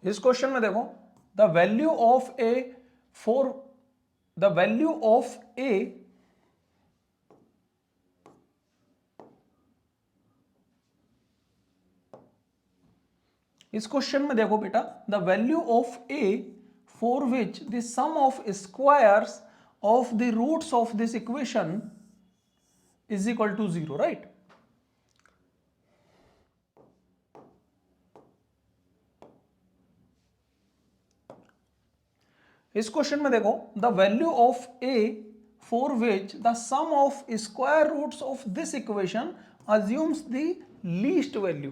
इस क्वेश्चन में देखो the value of a for the value of a इस क्वेश्चन में देखो बेटा the value of a for which the sum of squares of the roots of this equation is equal to 0, right. इस question में देखो the value of a for which the sum of square roots of this equation assumes the least value.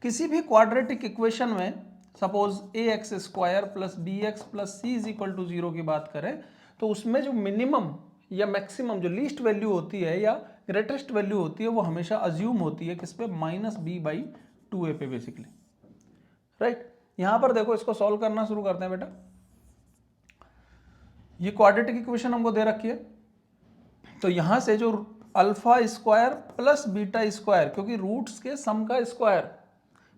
किसी भी quadratic equation में suppose a x square plus B X plus C is equal to 0 की बात करें तो उसमें जो minimum या मैक्सिमम जो लीस्ट वैल्यू होती है या ग्रेटेस्ट वैल्यू होती है वो हमेशा अज्यूम होती है किस पे, माइनस बी बाई 2a पे बेसिकली, राइट। यहां पर देखो इसको सॉल्व करना शुरू करते हैं बेटा। ये क्वाड्रेटिक इक्वेशन हमको दे रखी है तो यहां से जो alpha square plus beta square, क्योंकि रूट्स के सम का स्क्वायर,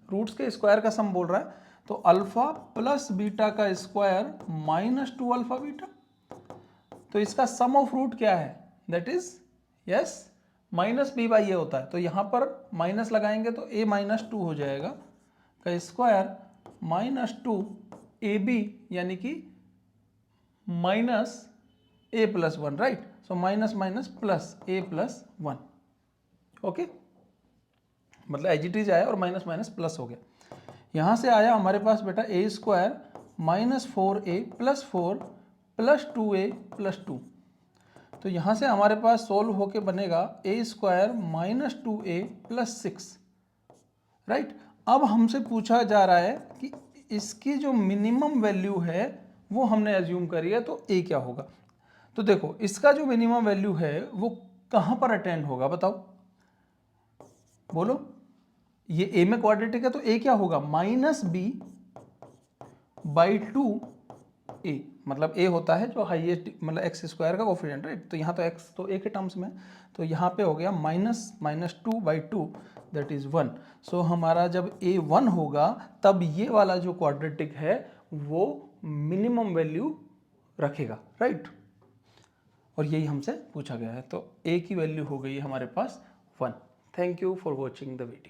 रूट्स के स्क्वायर का सम बोल रहा है, तो अल्फा प्लस बीटा का स्क्वायर माइनस 2 अल्फा बीटा, तो इसका सम ऑफ रूट क्या है, that is yes minus b by a होता है। तो यहां पर माइनस लगाएंगे तो ए माइनस 2 हो जाएगा का स्क्वायर माइनस 2 ए बी यानी कि minus a plus 1, right. So minus minus plus a plus 1, okay, मतलब एजिटीज आया और माइनस माइनस प्लस हो गया। यहां से आया हमारे पास बेटा a square minus 4a plus 4 plus 2a plus 2, तो यहां से हमारे पास सोल्व होके बनेगा a square minus 2a plus 6, right. अब हमसे पूछा जा रहा है कि इसकी जो मिनिमम वैल्यू है वो हमने एज्यूम करी है तो ए क्या होगा। तो देखो इसका जो मिनिमम वैल्यू है वो कहां पर अटेंड होगा बताओ, बोलो। ये ए में क्वाड्रेटिक है तो ए क्या होगा, माइनस बी बाई 2a, मतलब ए होता है जो हाईएस्ट मतलब एक्स स्क्वायर का कोफिशिएंट, राइट। तो यहाँ तो एक्स तो ए के टर्म्स में, तो यहाँ पे हो गया minus minus 2 by 2 that is 1। सो हमारा जब ए 1 होगा तब ये वाला जो क्वाड्रेटिक है वो मिनिमम वैल्यू रखेगा, राइट। और यही हमसे पूछा गया है, तो ए की वैल्यू हो गई हमारे पास 1। Thank you for watching the video.